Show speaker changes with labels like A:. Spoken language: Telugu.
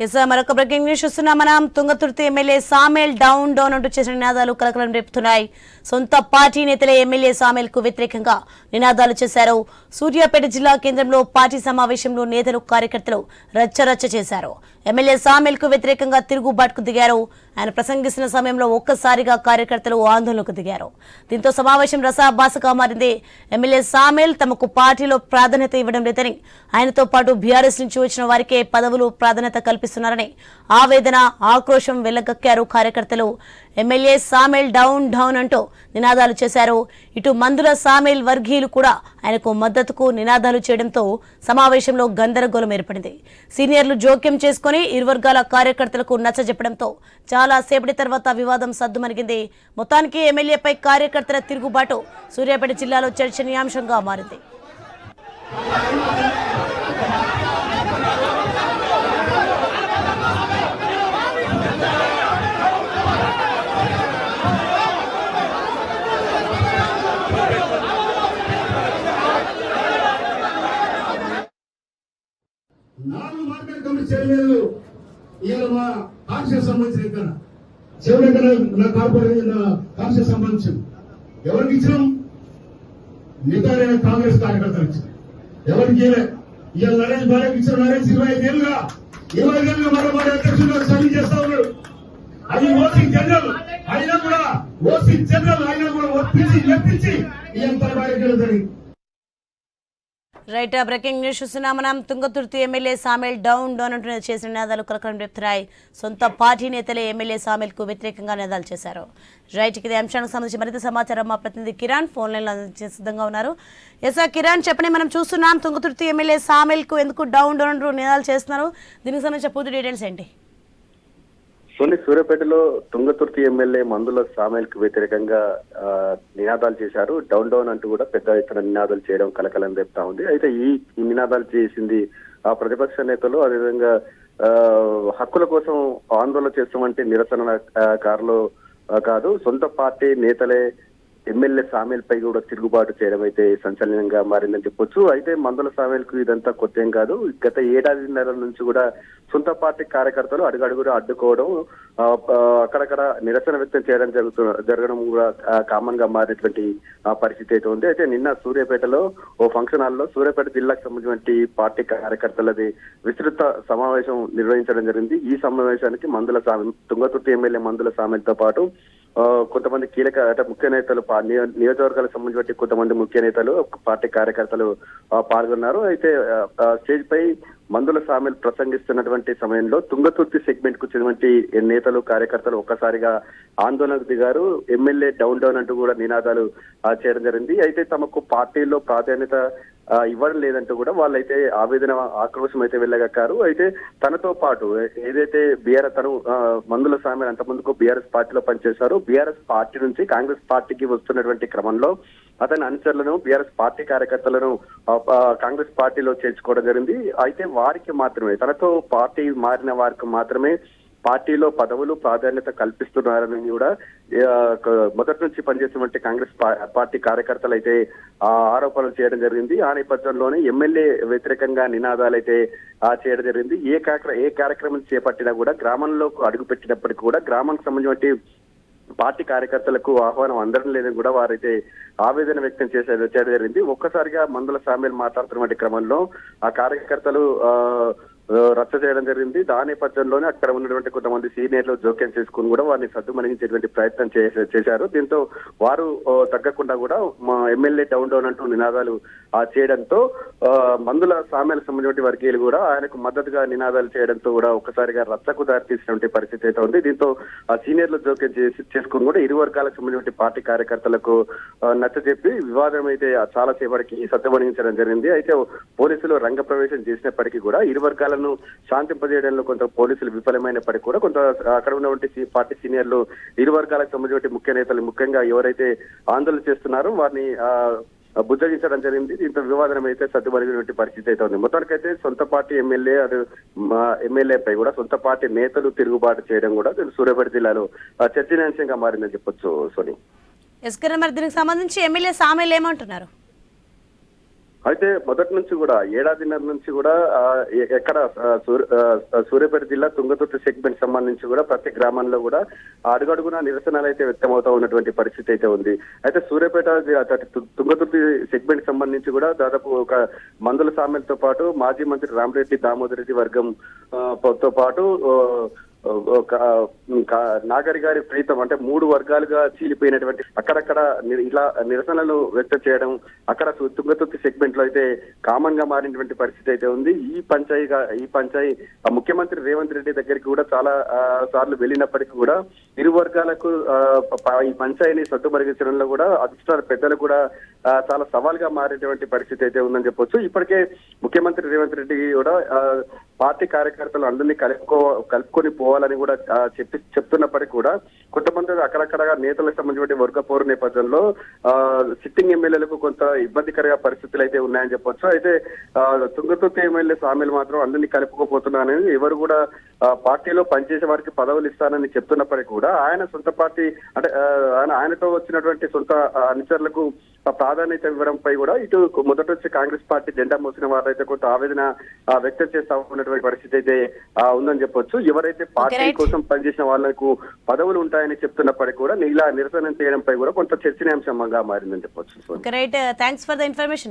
A: మరొక బ్రేకింగ్ న్యూస్ చూస్తున్నాం. మనం తుంగతుర్తి ఎమ్మెల్యే సామేల్ డౌన్ అంటూ చేసిన నినాదాలు కలకలం రేపుతున్నాయి. సొంత పార్టీ నేతలే ఎమ్మెల్యే సామేల్ కు వ్యతిరేకంగా నినాదాలు చేశారు. సూర్యాపేట జిల్లా కేంద్రంలో పార్టీ సమావేశంలో నేతలు కార్యకర్తలు రచ్చరచ్చ చేశారు. ఎమ్మెల్యే సామేల్ కు వ్యతిరేకంగా తిరుగుబాటుకు దిగారు. ఆయన ప్రసంగిస్తున్న సమయంలో ఒక్కసారిగా కార్యకర్తలు ఆందోళనకు దిగారు. దీంతో సమావేశం రసాభాసగా మారింది. ఎమ్మెల్యే సామేల్ తమకు పార్టీలో ప్రాధాన్యత ఇవ్వడం లేదని, ఆయనతో పాటు బీఆర్ఎస్ నుంచి వచ్చిన వారికే పదవులు ప్రాధాన్యత కల్పిస్తున్నారని ఆవేదన ఆక్రోశం వెళ్లగక్కారు కార్యకర్తలు. ఎమ్మెల్యే సామేల్ డౌన్ అంటూ నినాదాలు చేశారు. ఇటు మందుల సామేల్ వర్గీయులు కూడా ఆయనకు మద్దతుకు నినాదాలు చేయడంతో సమావేశంలో గందరగోళం ఏర్పడింది. సీనియర్లు జోక్యం చేసుకుని ఇరు వర్గాల కార్యకర్తలకు నచ్చజెప్పడంతో చాలా సేపటి తర్వాత వివాదం సద్దుమణిగింది. మొత్తానికి ఎమ్మెల్యేపై కార్యకర్తల తిరుగుబాటు సూర్యాపేట జిల్లాలో చర్చనీయాంశంగా మారింది.
B: నాలుగు మార్కెట్ కమిటీ చైర్మన్లు ఇవాళ మా కాంగ్రెస్ సంబంధించిన ఇక్కడ చివరి నా కార్పొరేషన్ కాంగ్రెస్ సంబంధించి ఎవరికి ఇచ్చినాం? మిగతా కాంగ్రెస్ కార్యకర్తలు ఇచ్చాం. ఎవరికి ఇవాళ నరేష్ బాలకి ఇచ్చిన నరేష్ 25 ఏళ్ళుగా మరో అధ్యక్షుడు సర్వీస్ చేస్తా ఉన్నాడు. అది ఓసీ జనరల్ అయినా కూడా ఒప్పించి మెప్పించి ఈయన తరబాటు జరిగింది.
A: రైట్, బ్రేకింగ్ న్యూస్ చూస్తున్నాం. మనం తుంగతుర్తి ఎమ్మెల్యే సామేల్ డౌన్ అంటూ చేసిన నినాదాలు కలకలం రేపుతున్నాయి. సొంత పార్టీ నేతలే ఎమ్మెల్యే సామేల్ కు వ్యతిరేకంగా నినాదాలు చేశారు. రైట్, ఇదే అంశానికి సంబంధించి మరింత సమాచారం మా ప్రతినిధి కిరణ్ ఫోన్ లైన్ లో సిద్ధంగా ఉన్నారు. కిరణ్ చెప్పండి, మనం చూస్తున్నాం తుంగతుర్తి ఎమ్మెల్యే సామేల్ కు ఎందుకు డౌన్ అంటూ నినాదాలు చేస్తున్నారు, దీనికి సంబంధించిన పూర్తి డీటెయిల్స్ ఏంటి?
C: సూర్యాపేటలో తుంగతుర్తి ఎమ్మెల్యే మందుల సామేల్ కు వ్యతిరేకంగా నినాదాలు చేశారు. డౌన్ అంటూ కూడా పెద్ద ఎత్తున నినాదాలు చేయడం కలకలం రేపుతా ఉంది. అయితే ఈ నినాదాలు చేసింది ఆ ప్రతిపక్ష నేతలు, అదేవిధంగా హక్కుల కోసం ఆందోళన చేస్తామంటే నిరసన కారులో కాదు, సొంత పార్టీ నేతలే ఎమ్మెల్యే సామేల్ పై కూడా తిరుగుబాటు చేయడం అయితే సంచలనంగా మారిందని చెప్పొచ్చు. అయితే మందుల సామేల్ కు ఇదంతా కొత్త ఏం కాదు. గత ఏడాదిన్నర నుంచి కూడా సొంత పార్టీ కార్యకర్తలు అడుగడుగురు అడ్డుకోవడం, అక్కడక్కడ నిరసన వ్యక్తం చేయడం జరగడం కూడా కామన్ గా మారినటువంటి పరిస్థితి అయితే ఉంది. అయితే నిన్న సూర్యాపేటలో ఓ ఫంక్షన్ హాల్లో సూర్యాపేట జిల్లాకు సంబంధించిన పార్టీ కార్యకర్తలది విస్తృత సమావేశం నిర్వహించడం జరిగింది. ఈ సమావేశానికి తుంగతుర్తి ఎమ్మెల్యే మందుల సామేల్ తో పాటు కొంతమంది కీలక ముఖ్య నేతలు, నియోజకవర్గాలకు సంబంధించిన కొంతమంది ముఖ్య నేతలు, పార్టీ కార్యకర్తలు పాల్గొన్నారు. అయితే స్టేజ్ పై మందుల సామేల్ ప్రసంగిస్తున్నటువంటి సమయంలో తుంగతుర్తి సెగ్మెంట్ కు చెందినటువంటి నేతలు కార్యకర్తలు ఒక్కసారిగా ఆందోళనకు దిగారు. ఎమ్మెల్యే డౌన్ అంటూ కూడా నినాదాలు చేయడం జరిగింది. అయితే తమకు పార్టీలో ప్రాధాన్యత ఇవ్వడం లేదంటూ కూడా వాళ్ళైతే ఆవేదన ఆక్రోశం అయితే వెళ్ళగక్కారు. అయితే తనతో పాటు ఏదైతే తను మందుల సామేల్ అంతకుముందుకు బీఆర్ఎస్ పార్టీలో పనిచేశారు, బీఆర్ఎస్ పార్టీ నుంచి కాంగ్రెస్ పార్టీకి వస్తున్నటువంటి క్రమంలో అతని అనుచరులను, బీఆర్ఎస్ పార్టీ కార్యకర్తలను కాంగ్రెస్ పార్టీలో చేర్చుకోవడం జరిగింది. అయితే వారికి మాత్రమే, తనతో పార్టీ మారిన వారికి మాత్రమే పార్టీలో పదవులు ప్రాధాన్యత కల్పిస్తున్నారని కూడా మొదటి నుంచి పనిచేసినటువంటి కాంగ్రెస్ పార్టీ కార్యకర్తలు అయితే ఆరోపణలు చేయడం జరిగింది. ఆ నేపథ్యంలోనే ఎమ్మెల్యే వ్యతిరేకంగా నినాదాలు అయితే చేయడం జరిగింది. ఏ కార్యక్రమం చేపట్టినా కూడా గ్రామంలో అడుగు పెట్టినప్పటికీ కూడా గ్రామానికి సంబంధించిన పార్టీ కార్యకర్తలకు ఆహ్వానం అందడం లేదని కూడా వారైతే ఆవేదన వ్యక్తం చేయడం జరిగింది. ఒక్కసారిగా మందుల సామేల్ మాట్లాడుతున్నటువంటి క్రమంలో ఆ కార్యకర్తలు రచ్చ చేయడం జరిగింది. దాని నేపథ్యంలోనే అక్కడ ఉన్నటువంటి కొంతమంది సీనియర్లు జోక్యం చేసుకుని కూడా వారిని సద్దుమణించేటువంటి ప్రయత్నం చేశారు. దీంతో వారు తగ్గకుండా కూడా మా ఎమ్మెల్యే డౌన్ అంటూ నినాదాలు చేయడంతో మందుల సామేల్ సంబంధించిన వర్గీయులు కూడా ఆయనకు మద్దతుగా నినాదాలు చేయడంతో కూడా ఒక్కసారిగా రచ్చకు దారితీసినటువంటి పరిస్థితి అయితే ఉంది. దీంతో ఆ సీనియర్లు జోక్యం చేసుకుని కూడా ఇరు వర్గాలకు సంబంధించిన పార్టీ కార్యకర్తలకు నచ్చజెప్పి వివాదం అయితే చాలా సేపటికి సద్దుమణించడం జరిగింది. అయితే పోలీసులు రంగప్రవేశం చేసినప్పటికీ కూడా ఇరు వర్గాలను శాంతింపజేయడంలో కొంత పోలీసులు విఫలమైనప్పటికీ కూడా కొంత అక్కడ ఉన్నటువంటి పార్టీ సీనియర్లు ఇరు వర్గాలకు సంబంధించిన ముఖ్య నేతలు, ముఖ్యంగా ఎవరైతే ఆందోళన చేస్తున్నారో వారిని బుజ్జగించడం జరిగింది. దీంతో వివాదం అయితే సర్దుమణిగినటువంటి పరిస్థితి అయితే ఉంది. మొత్తానికైతే సొంత పార్టీ ఎమ్మెల్యేపై కూడా సొంత పార్టీ నేతలు తిరుగుబాటు చేయడం కూడా సూర్యాపేట జిల్లాలో చర్చనీయాంశంగా మారిందని చెప్పొచ్చు. సోని,
A: మరి దీనికి సంబంధించి ఎమ్మెల్యే సామేల్ ఏమంటున్నారు?
C: అయితే మొదటి నుంచి కూడా ఏడాదిన్నర నుంచి కూడా ఎక్కడ సూర్యాపేట జిల్లా తుంగతుర్తి సెగ్మెంట్ సంబంధించి కూడా ప్రతి గ్రామంలో కూడా అడుగడుగున నిరసనలు అయితే వ్యక్తమవుతా ఉన్నటువంటి పరిస్థితి అయితే ఉంది. అయితే సూర్యాపేట తుంగతుర్తి సెగ్మెంట్ సంబంధించి కూడా దాదాపు ఒక మందుల సామెలతో పాటు మాజీ మంత్రి రామరెడ్డి దామోదర్ రెడ్డి వర్గం తో పాటు నాగరి గారి ప్రీతం అంటే 3 వర్గాలుగా చీలిపోయినటువంటి అక్కడక్కడ ఇలా నిరసనలు వ్యక్తం చేయడం అక్కడ తుంగతుర్తి సెగ్మెంట్ లో అయితే కామన్ గా మారినటువంటి పరిస్థితి అయితే ఉంది. ఈ పంచాయి ముఖ్యమంత్రి రేవంత్ రెడ్డి దగ్గరికి కూడా చాలా సార్లు వెళ్ళినప్పటికీ కూడా ఇరు వర్గాలకు ఈ పంచాయిని సద్దుమరిగించడంలో కూడా అధిష్టాన పెద్దలు కూడా చాలా సవాల్గా మారేటువంటి పరిస్థితి అయితే ఉందని చెప్పొచ్చు. ఇప్పటికే ముఖ్యమంత్రి రేవంత్ రెడ్డి కూడా పార్టీ కార్యకర్తలు అందరినీ కలుపుకొని పోవాలని కూడా చెప్తున్నప్పటికీ కూడా కొంతమంది అక్కడక్కడ నేతలకు సంబంధించిన వర్గ పోరు నేపథ్యంలో సిట్టింగ్ ఎమ్మెల్యేలకు కొంత ఇబ్బందికర పరిస్థితులు అయితే ఉన్నాయని చెప్పొచ్చు. అయితే తుంగతుర్తి ఎమ్మెల్యే సామెలు మాత్రం అందరినీ కలుపుకోపోతున్నానని ఎవరు కూడా పార్టీలో పనిచేసే వారికి పదవులు ఇస్తానని చెప్తున్నప్పటికీ కూడా ఆయన సొంత పార్టీ అంటే ఆయనతో వచ్చినటువంటి సొంత అనుచరులకు ప్రాధాన్యత ఇవ్వడంపై కూడా ఇటు మొదట వచ్చి కాంగ్రెస్ పార్టీ జెండా మోసిన వారైతే కొంత ఆవేదన వ్యక్తం చేస్తా ఉన్నటువంటి పరిస్థితి అయితే ఉందని చెప్పొచ్చు. ఎవరైతే పార్టీ కోసం పనిచేసిన వాళ్లకు పదవులు ఉంటాయని చెప్తున్నప్పటికీ కూడా ఇలా నిరసన చేయడంపై కూడా కొంత చర్చనీయాంశంగా మారిందని చెప్పొచ్చు.
A: Thanks for the information.